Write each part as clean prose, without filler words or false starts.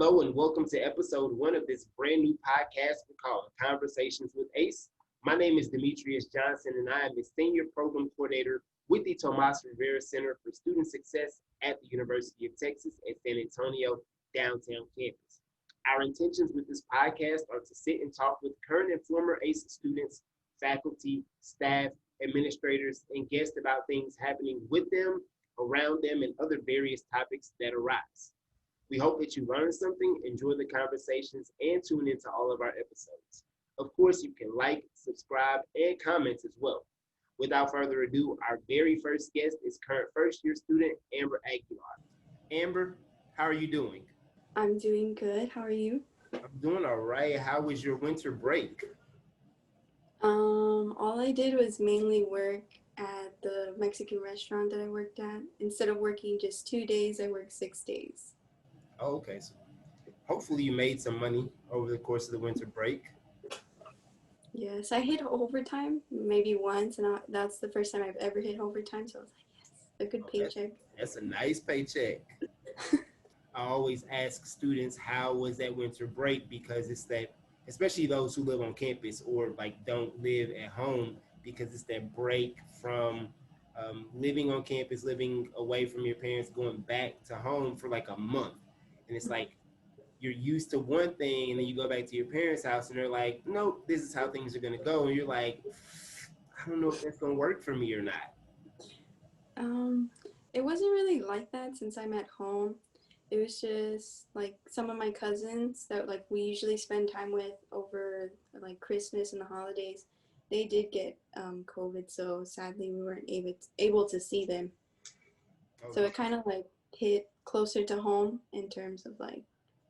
Hello and welcome to episode one of this brand new podcast called Conversations with Ace. My name is Demetrius Johnson and I am the Senior Program Coordinator with the Tomas Rivera Center for Student Success at the University of Texas at San Antonio downtown campus. Our intentions with this podcast are to sit and talk with current and former ACE students, faculty, staff, administrators, and guests about things happening with them, around them, and other various topics that arise. We hope that you learn something, enjoy the conversations, and tune into all of our episodes. Of course, you can like, subscribe, and comment as well. Without further ado, our very first guest is current first-year student, Amber Aguilar. Amber, how are you doing? I'm doing good. How are you? I'm doing all right. How was your winter break? All I did was mainly work at the Mexican restaurant that I worked at. Instead of working just 2 days, I worked 6 days. Oh, okay. So hopefully you made some money over the course of the winter break. Yes, I hit overtime maybe once, and that's the first time I've ever hit overtime. So I was like, yes, a good paycheck. That's a nice paycheck. I always ask students, how was that winter break? Because it's that, especially those who live on campus or like don't live at home, because it's that break from living on campus, living away from your parents, going back to home for like a month. And it's like, you're used to one thing and then you go back to your parents' house and they're like, nope, this is how things are going to go. And you're like, I don't know if that's going to work for me or not. Um, it wasn't really like that since I'm at home. It was just like some of my cousins that like we usually spend time with over like Christmas and the holidays. They did get COVID, so sadly we weren't able to see them. So it kind of like hit closer to home in terms of like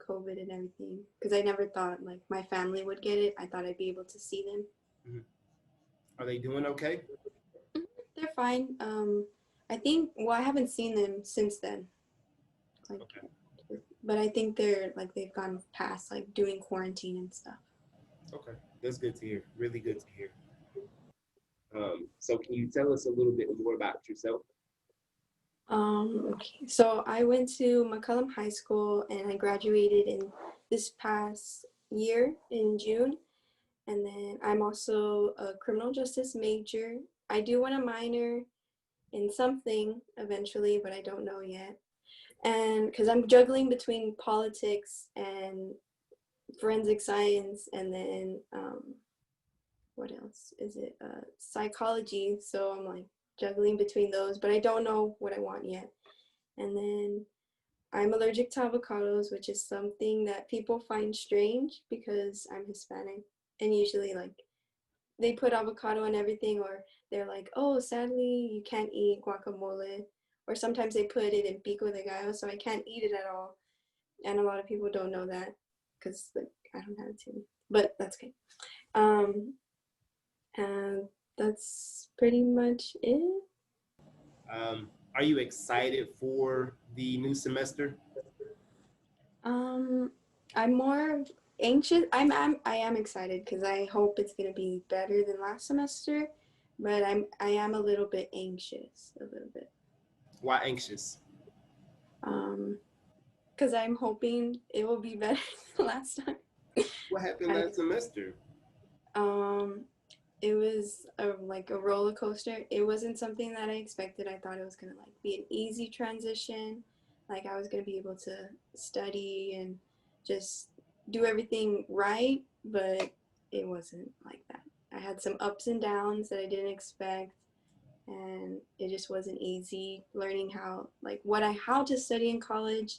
COVID and everything. Because I never thought like my family would get it. I thought I'd be able to see them. Are they doing okay? They're fine. I think, well, I haven't seen them since then. Like, okay. But I think they're like they've gone past like doing quarantine and stuff. Okay, that's good to hear. Really good to hear. So can you tell us a little bit more about yourself? Okay. So I went to McCullum High School and I graduated in this past year in June. And then I'm also a criminal justice major. I do want to minor in something eventually, but I don't know yet. And because I'm juggling between politics and forensic science and then what else is it? Psychology. So I'm like juggling between those, but I don't know what I want yet. And then I'm allergic to avocados, which is something that people find strange because I'm Hispanic. And usually like they put avocado on everything, or they're like, oh, sadly, you can't eat guacamole. Or sometimes they put it in pico de gallo, so I can't eat it at all. And a lot of people don't know that because like, I don't have it to. But that's okay. And that's pretty much it. Are you excited for the new semester? I'm more anxious. I am excited because I hope it's gonna be better than last semester, but I am a little bit anxious, a little bit. Why anxious? Because I'm hoping it will be better than last time. What happened last semester? It was like a roller coaster. It wasn't something that I expected. I thought it was gonna like be an easy transition. Like I was gonna be able to study and just do everything right, but it wasn't like that. I had some ups and downs that I didn't expect, and it just wasn't easy learning how to study in college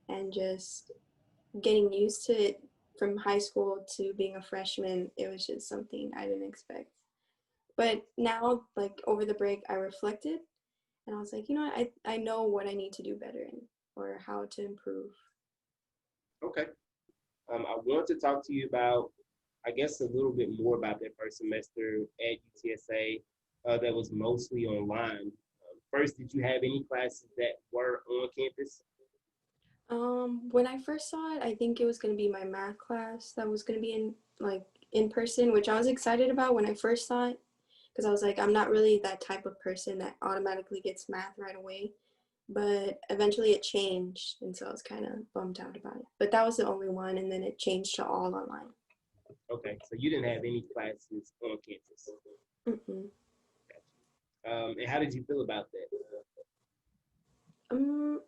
and just getting used to it from high school to being a freshman. It was just something I didn't expect. But now, like over the break, I reflected and I was like, you know what, I know what I need to do better in or how to improve. Okay. I want to talk to you about, I guess, a little bit more about that first semester at UTSA that was mostly online. First, did you have any classes that were on campus? When I first saw it, I think it was going to be my math class that was going to be in person, which I was excited about when I first saw it because I was like, I'm not really that type of person that automatically gets math right away. but eventually it changed, and so I was kind of bummed out about it. But that was the only one, and then it changed to all online. Okay, so you didn't have any classes on campus. Mm-mm. And how did you feel about that?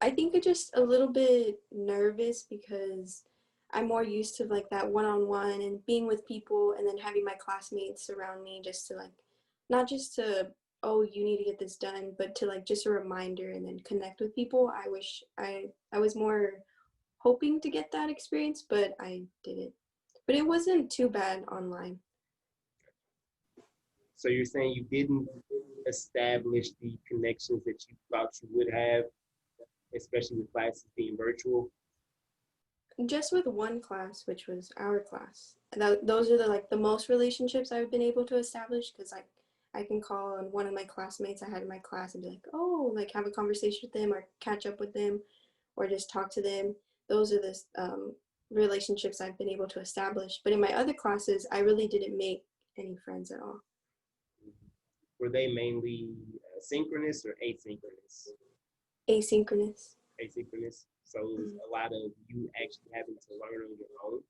I think I'm just a little bit nervous because I'm more used to like that one-on-one and being with people and then having my classmates around me just to like, not just to, oh, you need to get this done, but to like just a reminder and then connect with people. I wish I was more hoping to get that experience, but I didn't. But it wasn't too bad online. So you're saying you didn't establish the connections that you thought you would have, especially with classes being virtual? Just with one class, which was our class. Those are the like the most relationships I've been able to establish because like I can call on one of my classmates I had in my class and be like, oh, like have a conversation with them or catch up with them or just talk to them. Those are the relationships I've been able to establish. But in my other classes, I really didn't make any friends at all. Were they mainly synchronous or asynchronous? Asynchronous. Asynchronous. So it was a lot of you actually having to learn on your own.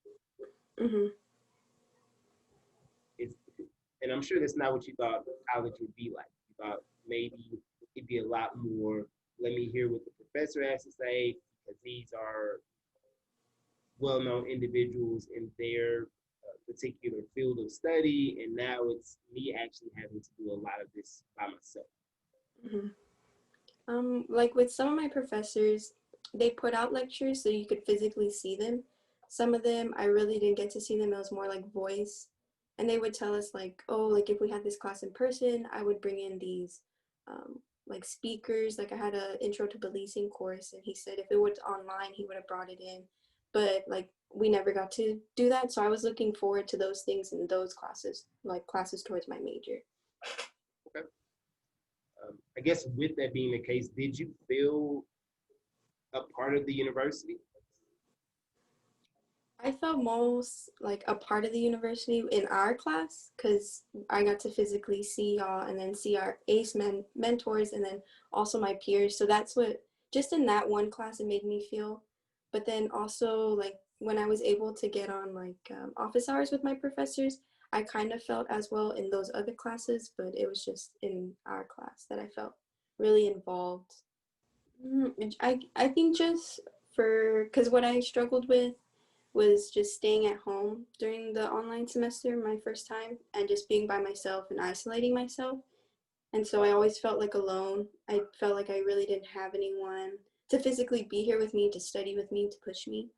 Mm-hmm. It's, and I'm sure that's not what you thought college would be like. You thought maybe it'd be a lot more, let me hear what the professor has to say, because these are well-known individuals in their particular field of study, and now it's me actually having to do a lot of this by myself. Mm-hmm. Like with some of my professors, they put out lectures so you could physically see them. Some of them, I really didn't get to see them. It was more like voice. And they would tell us like, oh, like if we had this class in person, I would bring in these like speakers. Like I had an intro to policing course and he said if it was online, he would have brought it in. But like we never got to do that. So I was looking forward to those things in those classes, like classes towards my major. Okay. I guess with that being the case, did you feel a part of the university? I felt most like a part of the university in our class because I got to physically see y'all and then see our mentors and then also my peers. So that's what, just in that one class, it made me feel. But then also, like, when I was able to get on like office hours with my professors, I kind of felt as well in those other classes, but it was just in our class that I felt really involved. I think just for, because what I struggled with was just staying at home during the online semester my first time and just being by myself and isolating myself. And so I always felt like alone. I felt like I really didn't have anyone to physically be here with me, to study with me, to push me.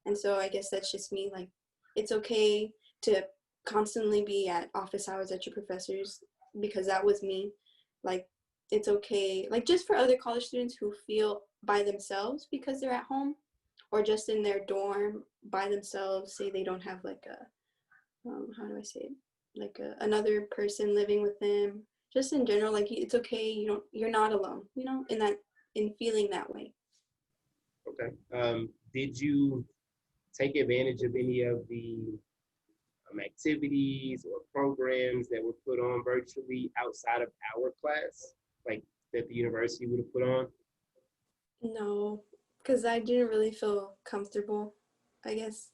And so I guess that's just me. Like, it's okay to constantly be at office hours at your professors because that was me. Like, it's okay. Like, just for other college students who feel by themselves because they're at home or just in their dorm by themselves, say they don't have like a, how do I say it? Like another person living with them. Just in general, like it's okay. You're not alone, in feeling that way. Okay. Did you take advantage of any of the activities or programs that were put on virtually outside of our class, like that the university would have put on? No, because I didn't really feel comfortable, I guess,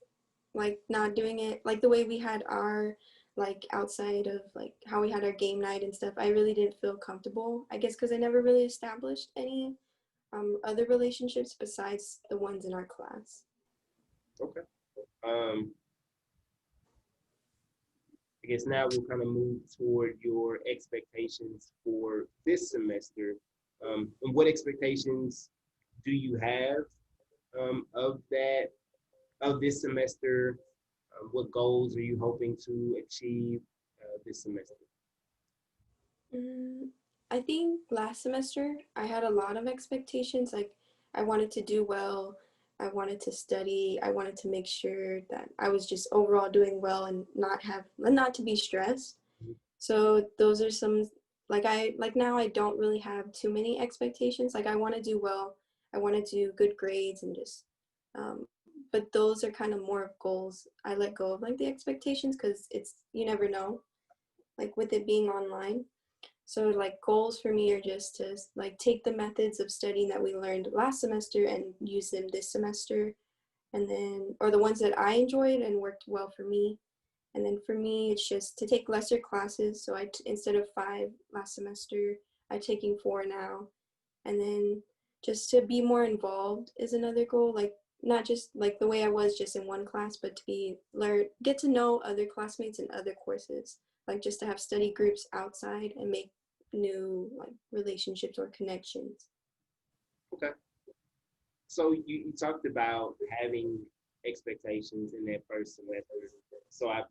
like not doing it like the way we had our like outside of like how we had our game night and stuff. I really didn't feel comfortable, I guess, because I never really established any other relationships besides the ones in our class. Okay. I guess now we'll kind of move toward your expectations for this semester. And what expectations do you have of this semester? What goals are you hoping to achieve this semester? Mm, I think last semester I had a lot of expectations. Like I wanted to do well, I wanted to study, I wanted to make sure that I was just overall doing well and not to be stressed. So those are some like now I don't really have too many expectations. Like I want to do well, I want to do good grades and just but those are kind of more of goals. I let go of like the expectations because it's you never know like with it being online. So like goals for me are just to like take the methods of studying that we learned last semester and use them this semester, and then, or the ones that I enjoyed and worked well for me. And then for me, it's just to take lesser classes. So instead of 5 last semester, I'm taking 4 now. And then just to be more involved is another goal. Like not just like the way I was just in one class, but to get to know other classmates in other courses. Like just to have study groups outside and make new like relationships or connections. Okay. So you talked about having expectations in that first semester. So I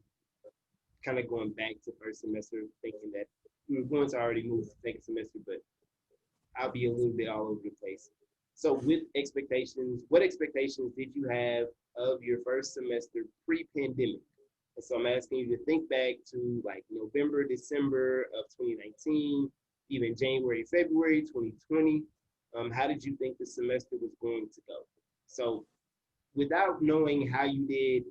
kind of going back to first semester, thinking that we were going to already move to second semester, but I'll be a little bit all over the place. So with expectations, what expectations did you have of your first semester pre-pandemic? And so I'm asking you to think back to like November, December of 2019, even January, February 2020. How did you think the semester was going to go? So without knowing how you did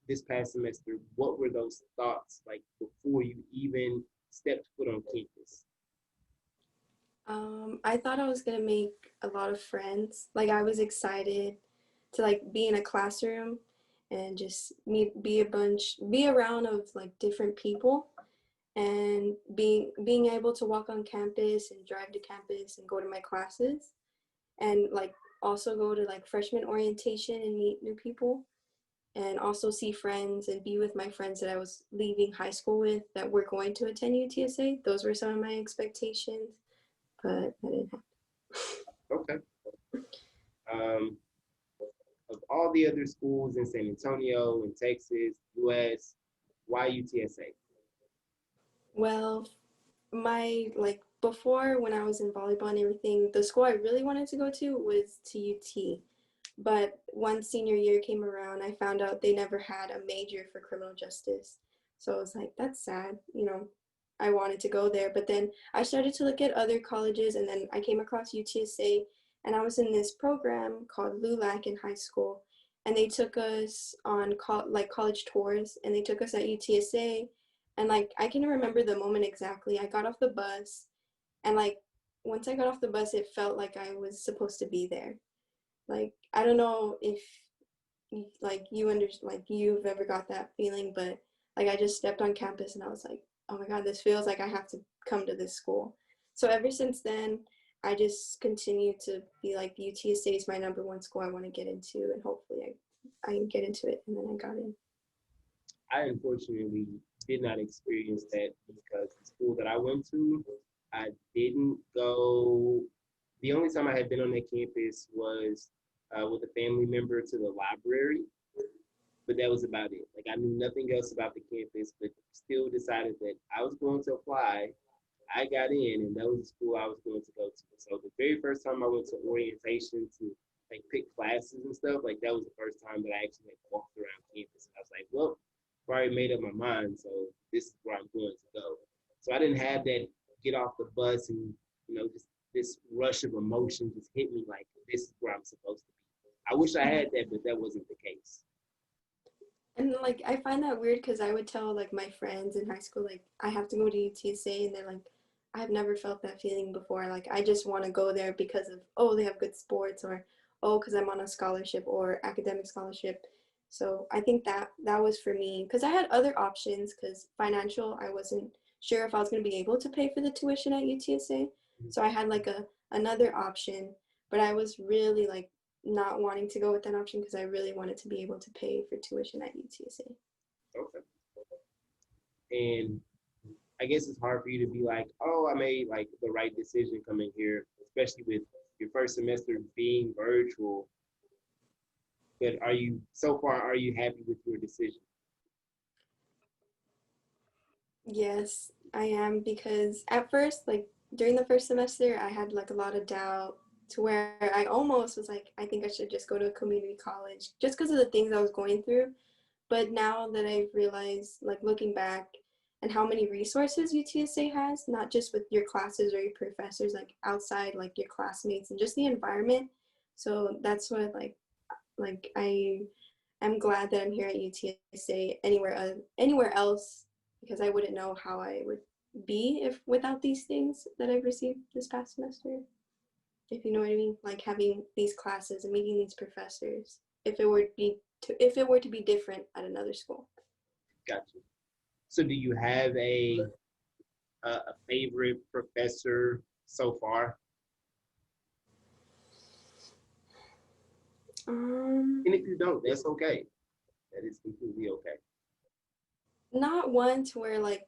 this past semester, what were those thoughts like before you even stepped foot on campus? I thought I was gonna make a lot of friends. Like I was excited to like be in a classroom and just be around of like different people, and being able to walk on campus and drive to campus and go to my classes, and like also go to like freshman orientation and meet new people, and also see friends and be with my friends that I was leaving high school with that were going to attend UTSA. Those were some of my expectations, but that didn't happen. Okay. Um, of all the other schools in San Antonio, in Texas, US, why UTSA? Well, my like before when I was in volleyball and everything, the school I really wanted to go to was to UT. But once senior year came around, I found out they never had a major for criminal justice. So I was like, that's sad. I wanted to go there. But then I started to look at other colleges, and then I came across UTSA, and I was in this program called LULAC in high school. And they took us on like college tours, and they took us at UTSA. And like, I can remember the moment exactly. I got off the bus, and like, once I got off the bus, it felt like I was supposed to be there. Like I don't know if like you've ever got that feeling, but like I just stepped on campus and I was like, oh my god, this feels like I have to come to this school. So ever since then, I just continue to be like UTSA is my number one school I want to get into, and hopefully I can get into it, and then I got in. I unfortunately did not experience that because the school that I went to, I didn't go. The only time I had been on that campus was with a family member to the library, but that was about it. Like I knew nothing else about the campus, but still decided that I was going to apply. I got in, and that was the school I was going to go to. So the very first time I went to orientation to like pick classes and stuff, like that was the first time that I actually like walked around campus. And I was like, well, I've already made up my mind, so this is where I'm going to go. So I didn't have that get off the bus and just this rush of emotion just hit me like this is where I'm supposed to be. I wish I had that, but that wasn't the case. And like I find that weird because I would tell like my friends in high school like I have to go to UTSA, and they're like, I've never felt that feeling before. Like I just want to go there because of, oh, they have good sports, or oh, because I'm on a scholarship or academic scholarship. So I think that was for me because I had other options, because financial, I wasn't sure if I was going to be able to pay for the tuition at UTSA. So I had like another option, but I was really like not wanting to go with that option because I really wanted to be able to pay for tuition at UTSA. Okay. And I guess it's hard for you to be like, oh, I made like the right decision coming here, especially with your first semester being virtual. But are you happy with your decision? Yes, I am, because at first, like during the first semester, I had like a lot of doubt to where I almost was like, I think I should just go to a community college just because of the things I was going through. But now that I've realized, like looking back, and how many resources UTSA has, not just with your classes or your professors, like outside, like your classmates and just the environment. So that's what like I'm glad that I'm here at UTSA. Anywhere else, because I wouldn't know how I would be if without these things that I've received this past semester. If you know what I mean, like having these classes and meeting these professors. If it were to be different at another school. Gotcha. So do you have a favorite professor so far? And if you don't, that's okay. That is completely okay. Not one to where like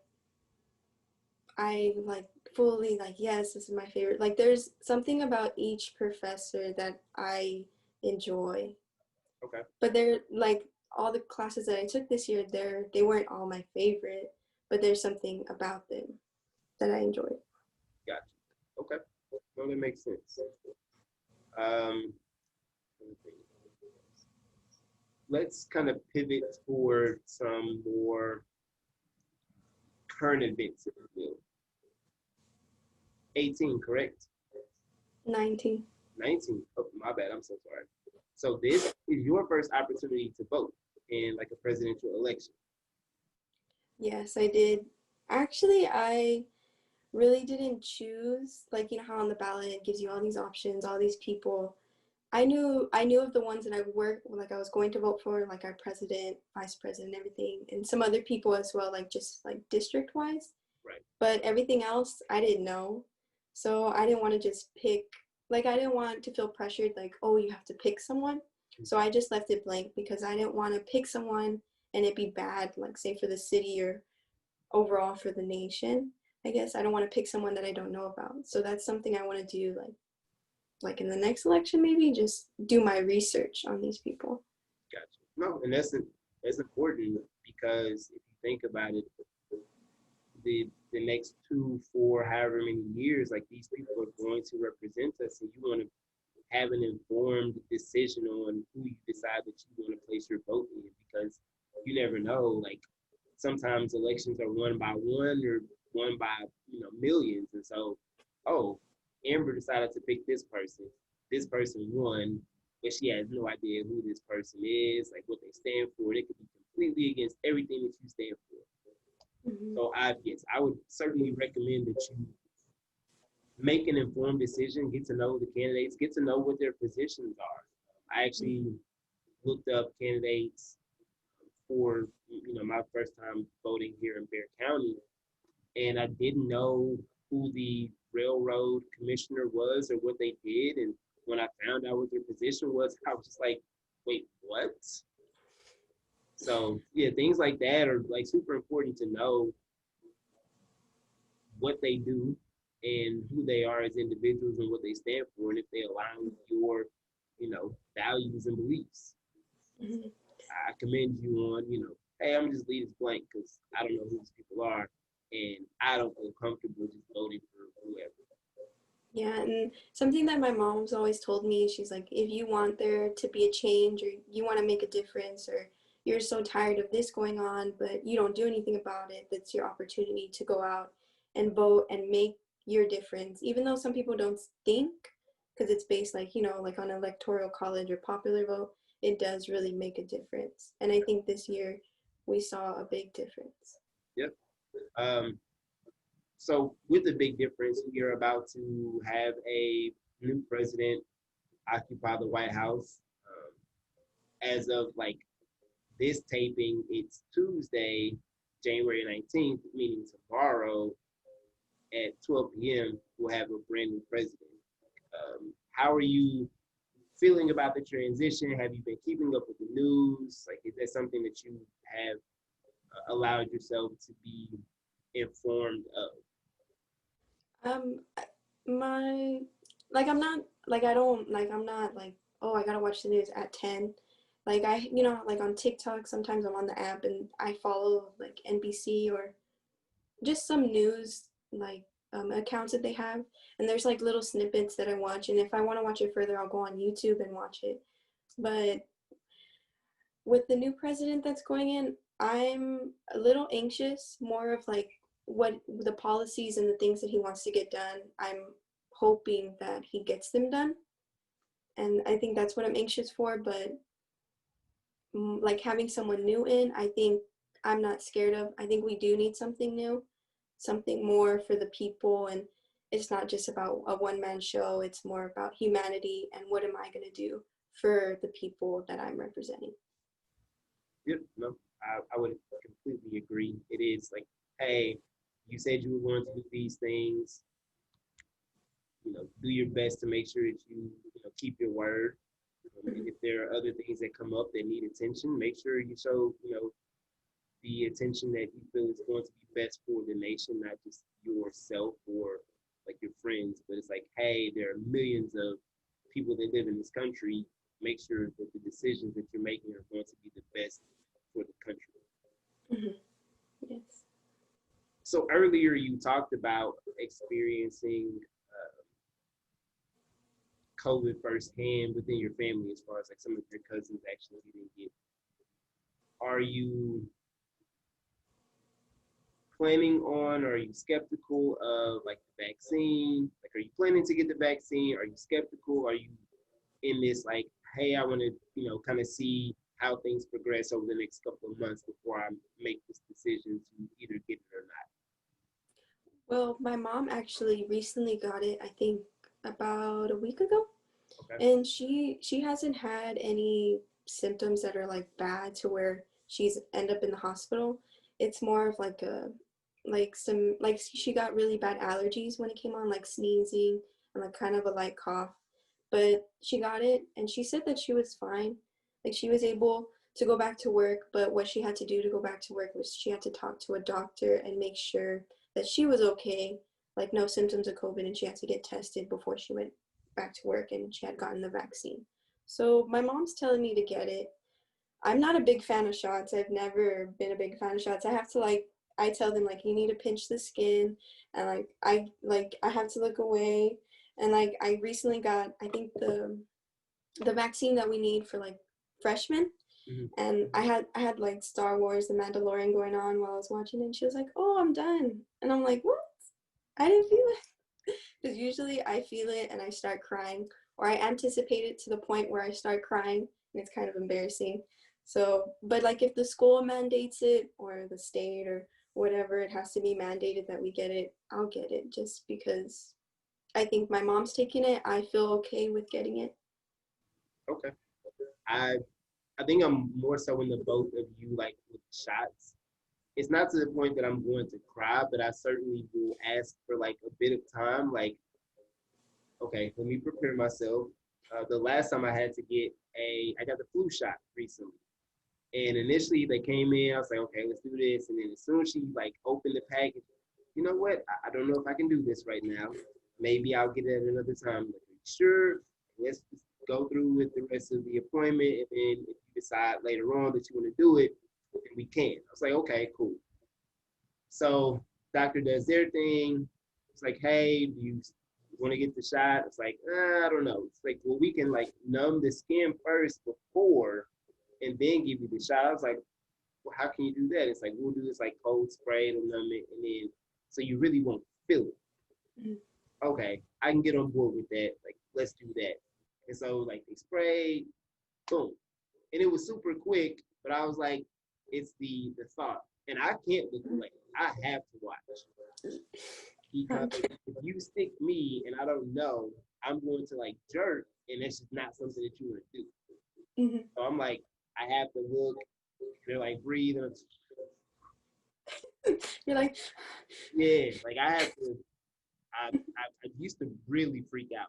I like fully like, yes, this is my favorite. Like there's something about each professor that I enjoy. Okay. But they're like all the classes that I took this year, they weren't all my favorite, but there's something about them that I enjoyed. Gotcha. Okay. No, that makes sense. Um, let's kind of pivot toward some more current events, if you will. 18, correct? 19. 19. Oh, my bad. I'm so sorry. So this is your first opportunity to vote in like a presidential election. Yes, I did. Actually, I really didn't choose, like, you know how on the ballot it gives you all these options, all these people. I knew of the ones that I worked, like I was going to vote for, like our president, vice president, everything, and some other people as well, like just like district wise. Right. But everything else I didn't know. So I didn't want to just pick, like I didn't want to feel pressured, like, oh, you have to pick someone. So I just left it blank because I didn't want to pick someone and it be bad, like say for the city or overall for the nation. I guess I don't want to pick someone that I don't know about. So that's something I want to do, like in the next election, maybe just do my research on these people. Gotcha. No, and that's important because if you think about it, the next 2, 4, however many years, like these people are going to represent us, and you want to have an informed decision on who you decide that you want to place your vote in, because you never know. Like sometimes elections are won by one or won by millions, and so oh, Amber decided to pick this person. This person won, but she has no idea who this person is, like what they stand for. It could be completely against everything that you stand for. Mm-hmm. So I would certainly recommend that you make an informed decision, get to know the candidates, get to know what their positions are. I actually looked up candidates for my first time voting here in Bexar County, and I didn't know who the railroad commissioner was or what they did. And when I found out what their position was, I was just like, wait, what? So yeah, things like that are like super important to know what they do and who they are as individuals and what they stand for, and if they align with your, values and beliefs. Mm-hmm. I commend you on, hey, I'm just leave this blank because I don't know who these people are, and I don't feel comfortable just voting for whoever. Yeah, and something that my mom's always told me, she's like, if you want there to be a change or you want to make a difference or you're so tired of this going on, but you don't do anything about it, that's your opportunity to go out and vote and make your difference. Even though some people don't think, because it's based like, like on electoral college or popular vote, it does really make a difference. And I think this year we saw a big difference. Yep. So with the big difference, we are about to have a new president occupy the White House. As of like this taping, it's Tuesday, January 19th, meaning tomorrow at 12 p.m., we'll have a brand new president. How are you feeling about the transition? Have you been keeping up with the news? Like, is that something that you have allowed yourself to be informed of? Um, my like I'm not like I don't like I'm not like, oh, I gotta watch the news at 10. Like like on TikTok sometimes I'm on the app and I follow like NBC or just some news like accounts that they have, and there's like little snippets that I watch, and if I want to watch it further I'll go on YouTube and watch it. But with the new president that's going in, I'm a little anxious, more of like what the policies and the things that he wants to get done. I'm hoping that he gets them done. And I think that's what I'm anxious for. But like having someone new in, I think I'm not scared of. I think we do need something new. something more for the people, and it's not just about a one-man show. It's more about humanity and what am I going to do for the people that I'm representing. Yep, no, I would completely agree. It is like, hey, you said you were going to do these things. Do your best to make sure that you keep your word. And if there are other things that come up that need attention, make sure you show, the attention that you feel is going to be best for the nation, not just yourself or like your friends. But it's like, hey, there are millions of people that live in this country. Make sure that the decisions that you're making are going to be the best for the country. Mm-hmm. Yes. So earlier you talked about experiencing COVID firsthand within your family, as far as like some of your cousins actually getting it. Are you planning on, or are you skeptical of like the vaccine? Like, are you planning to get the vaccine? Are you skeptical? Are you in this like, hey, I want to, kind of see how things progress over the next couple of months before I make this decision to either get it or not? Well, my mom actually recently got it, I think about a week ago. Okay. And she hasn't had any symptoms that are like bad to where she's end up in the hospital. It's more of like some like she got really bad allergies when it came on, like sneezing and like kind of a light cough. But she got it and she said that she was fine. Like she was able to go back to work, but what she had to do to go back to work was she had to talk to a doctor and make sure that she was okay, like no symptoms of COVID, and she had to get tested before she went back to work, and she had gotten the vaccine. So my mom's telling me to get it. I'm not a big fan of shots. I've never been a big fan of shots. I have to like I tell them like you need to pinch the skin, and I have to look away, and like I recently got I think the vaccine that we need for like freshmen. Mm-hmm. And I had like Star Wars, The Mandalorian going on while I was watching, and she was like, "Oh, I'm done," and I'm like, "What? I didn't feel it." Because usually I feel it and I start crying, or I anticipate it to the point where I start crying, and it's kind of embarrassing. So, but like if the school mandates it, or the state, or whatever, it has to be mandated that we get it, I'll get it just because I think my mom's taking it. I feel okay with getting it. Okay. I I think I'm more so in the boat of you, like with shots. It's not to the point that I'm going to cry, but I certainly will ask for like a bit of time. Like, okay, let me prepare myself. The last time I got the flu shot recently. And initially they came in, I was like, okay, let's do this. And then as soon as she like opened the package, you know what? I don't know if I can do this right now. Maybe I'll get it at another time. Like, sure, let's just go through with the rest of the appointment. And then if you decide later on that you want to do it, then we can. I was like, okay, cool. So doctor does their thing. It's like, hey, do you want to get the shot? It's like, I don't know. It's like, well, we can like numb the skin first before and then give you the shot. I was like, well, how can you do that? It's like, we'll do this like cold spray to numb it, and then so you really won't feel it. Mm-hmm. Okay, I can get on board with that. Like, let's do that. And so like they sprayed, boom, and it was super quick. But I was like, it's the thought, and I can't look away. I have to watch because if you stick me and I don't know, I'm going to like jerk, and that's just not something that you want to do. Mm-hmm. So I'm like, I have to look. They're like breathing. You're like, yeah, like I have to. I used to really freak out.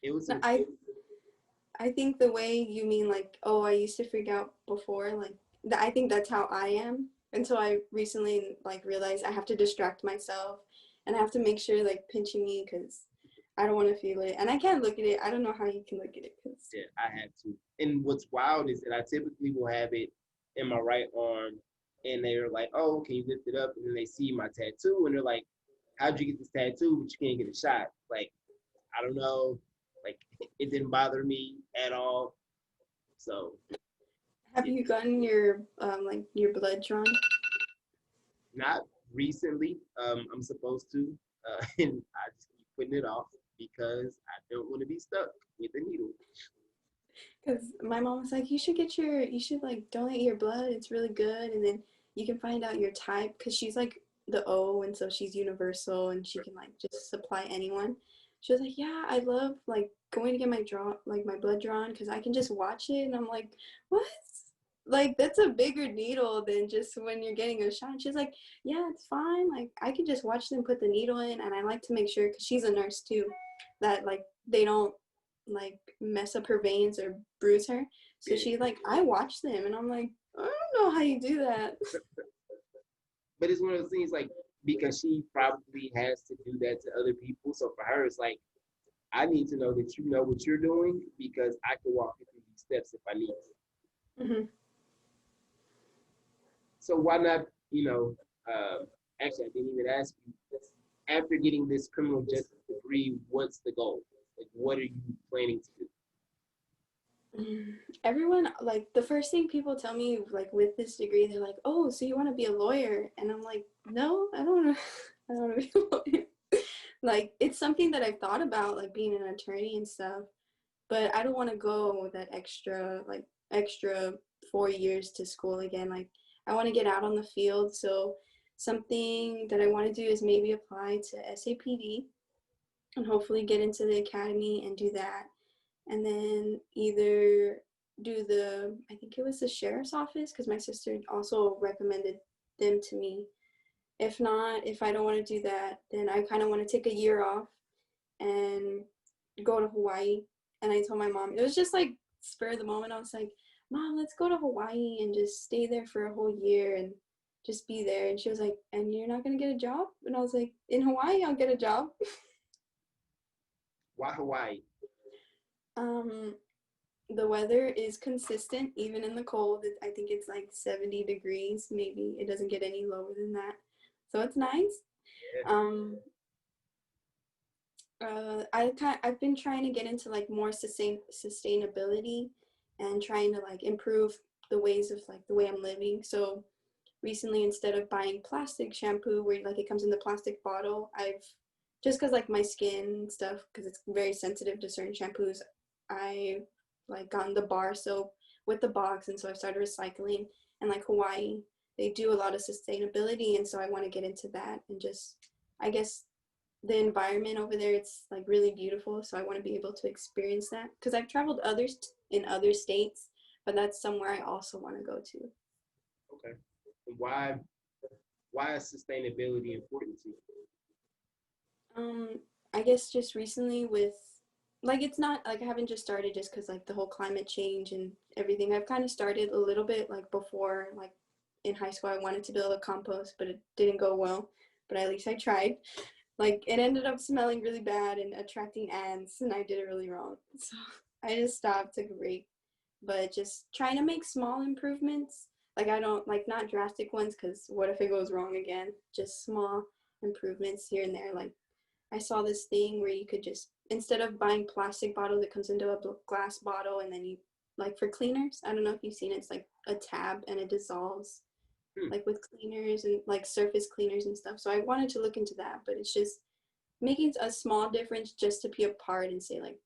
It was. I think the way you mean like, oh, I used to freak out before, like I think that's how I am until I recently like realized I have to distract myself and I have to make sure like pinching me because I don't want to feel it and I can't look at it. I don't know how you can look at it. Yeah, I have to. And what's wild is that I typically will have it in my right arm, and they're like, "Oh, can you lift it up?" And then they see my tattoo, and they're like, "How'd you get this tattoo? But you can't get a shot." Like, I don't know. Like, it didn't bother me at all. So, have you gotten your like your blood drawn? Not recently. I'm supposed to, and I just keep putting it off because I don't want to be stuck with a needle. Because my mom was like, you should like donate your blood. It's really good, and then you can find out your type. Because she's like the O, and so she's universal and she can like just supply anyone. She was like, yeah, I love like going to get my blood drawn because I can just watch it. And I'm like, what? Like that's a bigger needle than just when you're getting a shot. She's like, yeah, it's fine. Like I can just watch them put the needle in, and I like to make sure, because she's a nurse too, that like they don't like mess up her veins or bruise her. So she like, I watch them, and I'm like, I don't know how you do that. But it's one of those things like because she probably has to do that to other people. So for her, it's like I need to know that you know what you're doing because I can walk you through these steps if I need to. Mm-hmm. So why not, actually, I didn't even ask you. After getting this criminal justice degree, what's the goal? Like, what are you planning to do? Everyone, like the first thing people tell me like with this degree, they're like, oh, so you want to be a lawyer? And I'm like, no, I don't want to. I don't want to be a lawyer. Like it's something that I've thought about, like being an attorney and stuff, but I don't want to go that extra 4 years to school again. Like I want to get out on the field. So something that I want to do is maybe apply to SAPD and hopefully get into the academy and do that. And then either do I think it was the sheriff's office, because my sister also recommended them to me. If not, if I don't want to do that, then I kind of want to take a year off and go to Hawaii. And I told my mom, it was just like spur of the moment. I was like, Mom, let's go to Hawaii and just stay there for a whole year and just be there. And she was like, and you're not going to get a job? And I was like, in Hawaii, I'll get a job. Why Hawaii? The weather is consistent even in the cold. I think it's like 70 degrees. Maybe it doesn't get any lower than that. So it's nice. I've been trying to get into like more sustainability and trying to like improve the ways of like the way I'm living. So recently, instead of buying plastic shampoo where like it comes in the plastic bottle, I've just because like my skin stuff, because it's very sensitive to certain shampoos, I like gotten the bar soap with the box, and so I've started recycling. And like Hawaii, they do a lot of sustainability, and so I want to get into that and just, I guess, the environment over there, it's like really beautiful, so I want to be able to experience that because I've traveled in other states, but that's somewhere I also want to go to. Okay. And why is sustainability important to you? I guess just recently with like, it's not like I haven't just started just because like the whole climate change and everything. I've kind of started a little bit like before, like in high school I wanted to build a compost, but it didn't go well, but at least I tried. Like it ended up smelling really bad and attracting ants, and I did it really wrong. So I just stopped, took a break, but just trying to make small improvements. Like I don't like, not drastic ones, because what if it goes wrong again? Just small improvements here and there. Like I saw this thing where you could just, instead of buying plastic bottles, it comes into a glass bottle, and then you, like for cleaners, I don't know if you've seen it, it's like a tab and it dissolves like with cleaners and like surface cleaners and stuff. So I wanted to look into that, but it's just making a small difference just to be a part and say like,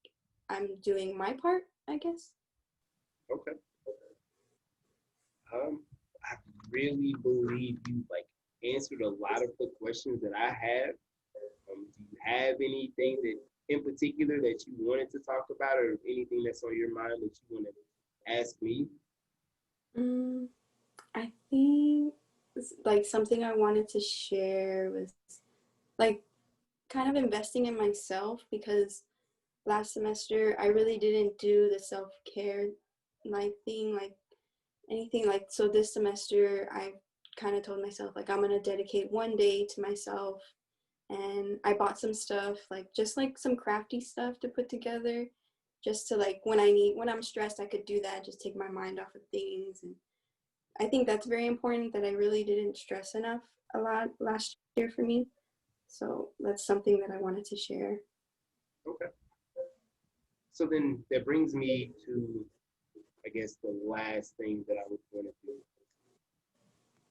I'm doing my part, I guess. Okay. I really believe you like answered a lot of the questions that I have. Do you have anything that in particular that you wanted to talk about, or anything that's on your mind that you want to ask me? I think like something I wanted to share was like kind of investing in myself, because last semester I really didn't do the self-care like thing, like anything. Like so this semester I kind of told myself like I'm gonna dedicate one day to myself, and I bought some stuff, like just like some crafty stuff to put together, just to like when I'm stressed I could do that, just take my mind off of things. And I think that's very important, that I really didn't stress enough a lot last year for me. So that's something that I wanted to share. Okay. So then that brings me to, I guess, the last thing that I would want to do.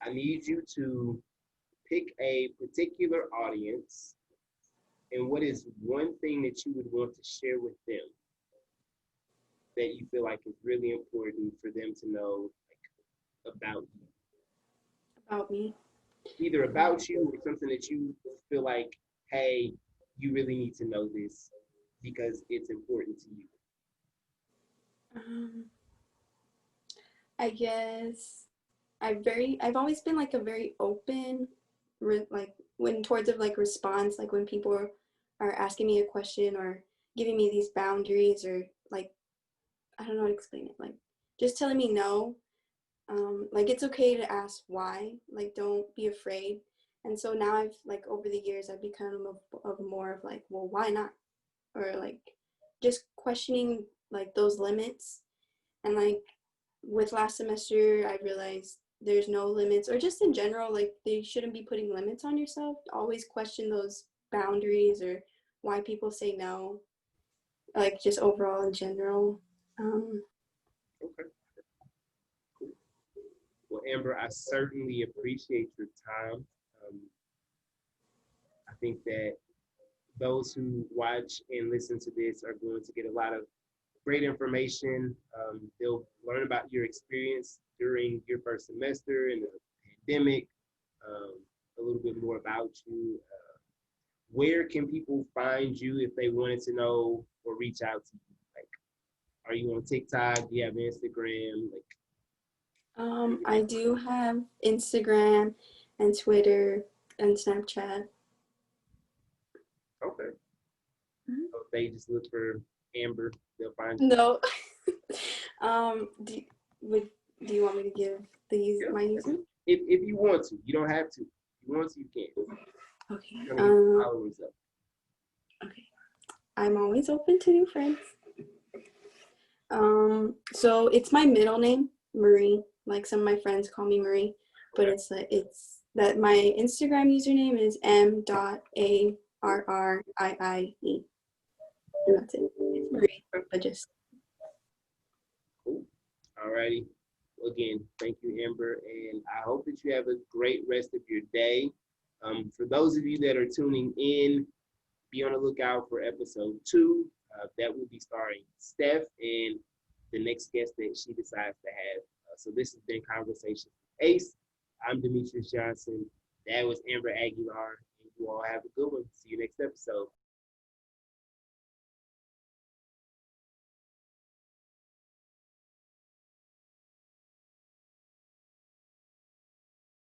I need you to pick a particular audience, and what is one thing that you would want to share with them that you feel like is really important for them to know, like, about you? About me. either about you or something that you feel like, hey, you really need to know this because it's important to you? Um, I guess I've always been like a very open, like when towards of like response, like when people are asking me a question or giving me these boundaries or like I don't know how to explain it, like just telling me no. Like it's okay to ask why, like don't be afraid. And so now I've like over the years I've become of more of like, well, why not? Or like just questioning like those limits. And like with last semester I realized there's no limits, or just in general, like they shouldn't be putting limits on yourself. Always question those boundaries or why people say no, like just overall in general. um Okay, cool. Well, Amber, I certainly appreciate your time. Um, I think that those who watch and listen to this are going to get a lot of great information. They'll learn about your experience during your first semester in the pandemic, um, a little bit more about you. Where can people find you if they wanted to know or reach out to you? Like, are you on TikTok? Do you have Instagram? Like, I do have Instagram and Twitter and Snapchat. okay. Mhm. So if they just look for Amber, they'll find you. No. Do would do you want me to give Yeah. my username? If you want to, you don't have to. If you want to, you can. Okay. You're gonna get your followers up. Okay. I'm always open to new friends. So it's my middle name, Marie. Like some of my friends call me Marie, but Okay. it's that my Instagram username is m.arrii, and that's it. It's Marie, but just Cool. Alrighty. Well, again, thank you, Amber, and I hope that you have a great rest of your day. For those of you that are tuning in, be on the lookout for episode 2. That will be starring Steph and the next guest that she decides to have. So this has been Conversations with Ace. I'm Demetrius Johnson. That was Amber Aguilar, and you all have a good one. See you next episode.